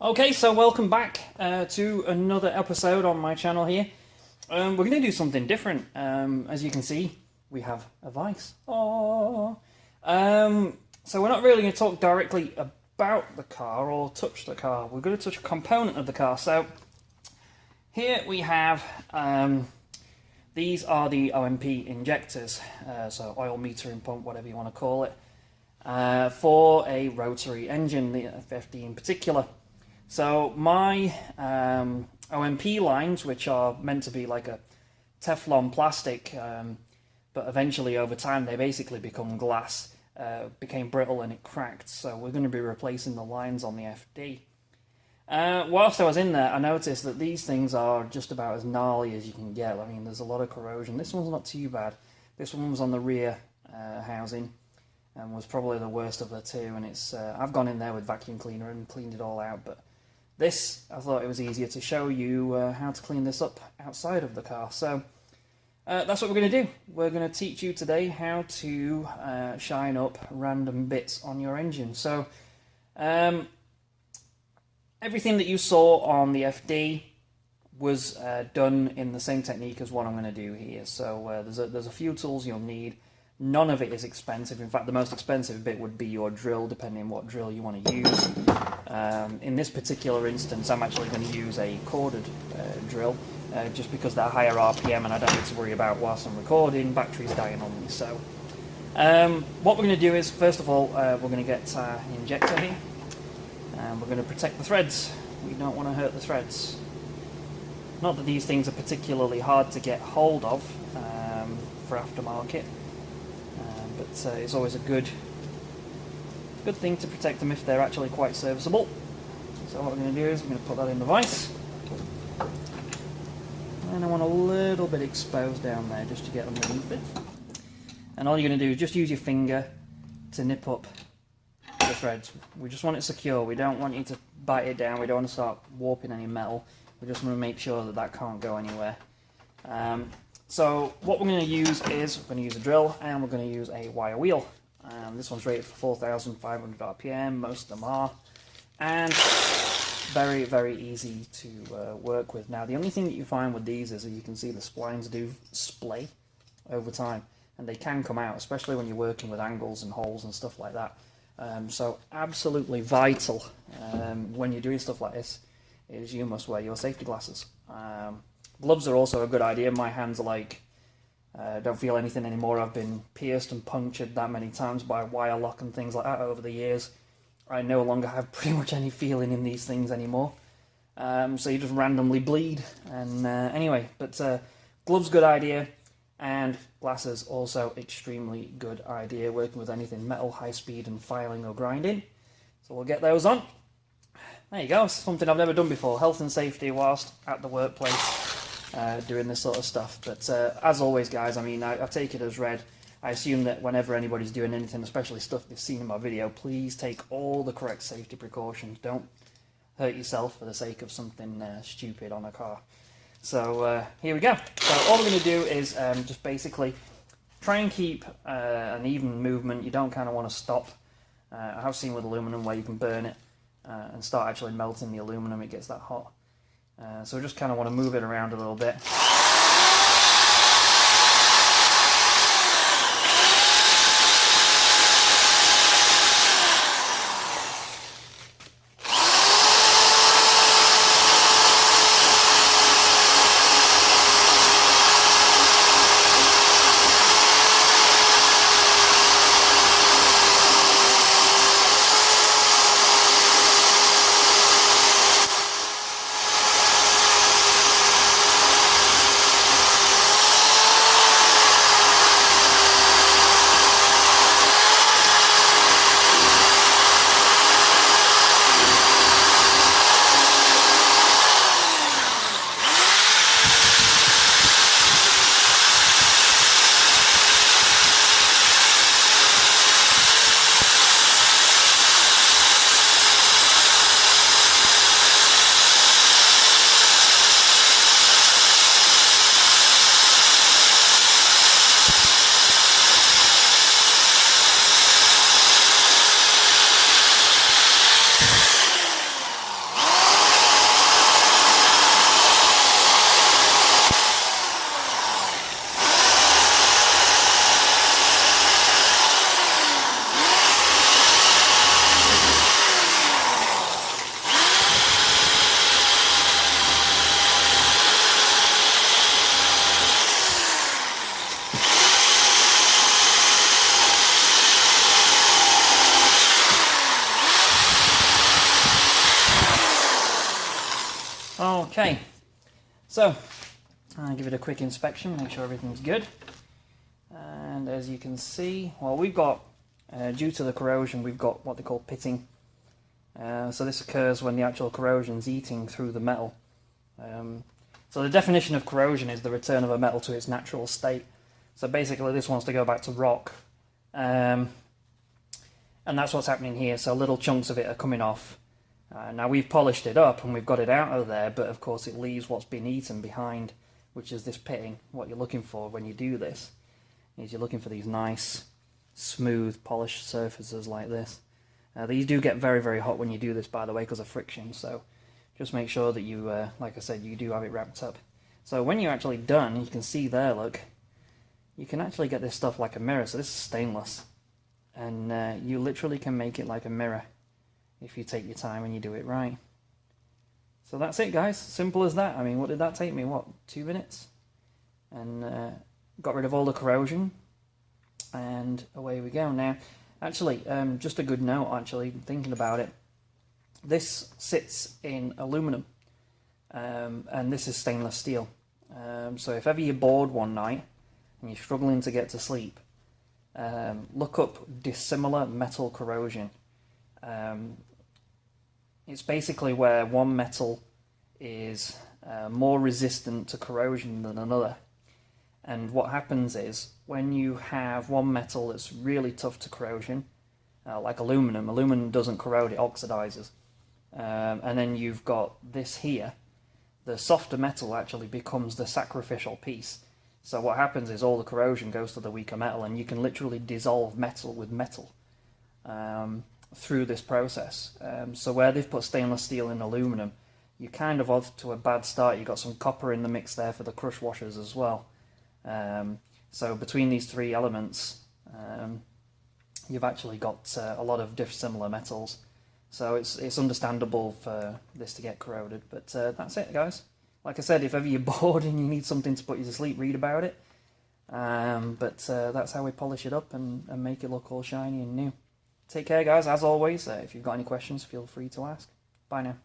Okay, so welcome back to another episode on my channel here. We're going to do something different. As you can see, we have a vice. Aww. So we're not really going to talk directly about the car or touch the car. We're going to touch a component of the car. So here we have, these are the OMP injectors, so oil metering pump, whatever you want to call it, for a rotary engine, the FD in particular. So my OMP lines, which are meant to be like a Teflon plastic, but eventually over time they basically become glass, became brittle and it cracked. So we're going to be replacing the lines on the FD. Whilst I was in there, I noticed that these things are just about as gnarly as you can get. I mean, there's a lot of corrosion. This one's not too bad. This one was on the rear housing and was probably the worst of the two. And it's I've gone in there with vacuum cleaner and cleaned it all out, but this, I thought it was easier to show you how to clean this up outside of the car. So that's what we're going to do. We're going to teach you today how to shine up random bits on your engine. So everything that you saw on the FD was done in the same technique as what I'm going to do here. So there's a few tools you'll need. None of it is expensive. In fact, the most expensive bit would be your drill, depending on what drill you want to use. In this particular instance, I'm actually going to use a corded drill, just because they're higher RPM and I don't need to worry about whilst I'm recording, batteries dying on me. So what we're going to do is, first of all, we're going to get our injector here, and we're going to protect the threads. We don't want to hurt the threads. Not that these things are particularly hard to get hold of for aftermarket. But it's always a good thing to protect them if they're actually quite serviceable. So what we're going to do is we're going to put that in the vise, and I want a little bit exposed down there just to get underneath it. And all you're going to do is just use your finger to nip up the threads. We just want it secure. We don't want you to bite it down. We don't want to start warping any metal. We just want to make sure that that can't go anywhere. So what we're going to use is, we're going to use a drill and we're going to use a wire wheel. This one's rated for 4,500 RPM, most of them are, and very, very easy to work with. Now the only thing that you find with these is that you can see the splines do splay over time, and they can come out, especially when you're working with angles and holes and stuff like that. So absolutely vital when you're doing stuff like this is you must wear your safety glasses. Gloves are also a good idea. My hands are like, don't feel anything anymore. I've been pierced and punctured that many times by wire lock and things like that over the years. I no longer have pretty much any feeling in these things anymore. So you just randomly bleed. And anyway, but gloves, good idea. And glasses, also extremely good idea. Working with anything metal, high speed and filing or grinding. So we'll get those on. There you go, something I've never done before. Health and safety whilst at the workplace. Doing this sort of stuff. But as always, guys, I mean, I take it as read. I assume that whenever anybody's doing anything, especially stuff they've seen in my video, please take all the correct safety precautions. Don't hurt yourself for the sake of something stupid on a car. So here we go. So all we're going to do is just basically try and keep an even movement. You don't kind of want to stop. I have seen with aluminum where you can burn it and start actually melting the aluminum. It gets that hot. So we just kind of want to move it around a little bit. Okay, so I'll give it a quick inspection, make sure everything's good. And as you can see, well, we've got, due to the corrosion, we've got what they call pitting. So this occurs when the actual corrosion's eating through the metal. So the definition of corrosion is the return of a metal to its natural state. So basically this wants to go back to rock. And that's what's happening here. So little chunks of it are coming off. Now we've polished it up and we've got it out of there, but of course it leaves what's been eaten behind, which is this pitting. What you're looking for when you do this is you're looking for these nice, smooth, polished surfaces like this. These do get very, very hot when you do this, by the way, because of friction. So just make sure that you, like I said, you do have it wrapped up. So when you're actually done, you can see there, look, you can actually get this stuff like a mirror. So this is stainless. And you literally can make it like a mirror if you take your time and you do it right. So that's it, guys. Simple as that. I mean, what did that take me? What, 2 minutes? And got rid of all the corrosion. And away we go. Now, actually, just a good note, actually, thinking about it. This sits in aluminum. And this is stainless steel. So if ever you're bored one night and you're struggling to get to sleep, look up dissimilar metal corrosion. It's basically where one metal is more resistant to corrosion than another. And what happens is, when you have one metal that's really tough to corrosion, like aluminum doesn't corrode, it oxidizes. And then you've got this here, the softer metal actually becomes the sacrificial piece. So what happens is all the corrosion goes to the weaker metal, and you can literally dissolve metal with metal through this process. So where they've put stainless steel in aluminum, you kind of off to a bad start. You've got some copper in the mix there for the crush washers as well. So between these three elements, you've actually got a lot of similar metals. So it's understandable for this to get corroded. But that's it, guys. Like I said, if ever you're bored and you need something to put you to sleep, read about it. But that's how we polish it up and make it look all shiny and new. Take care, guys. As always, if you've got any questions, feel free to ask. Bye now.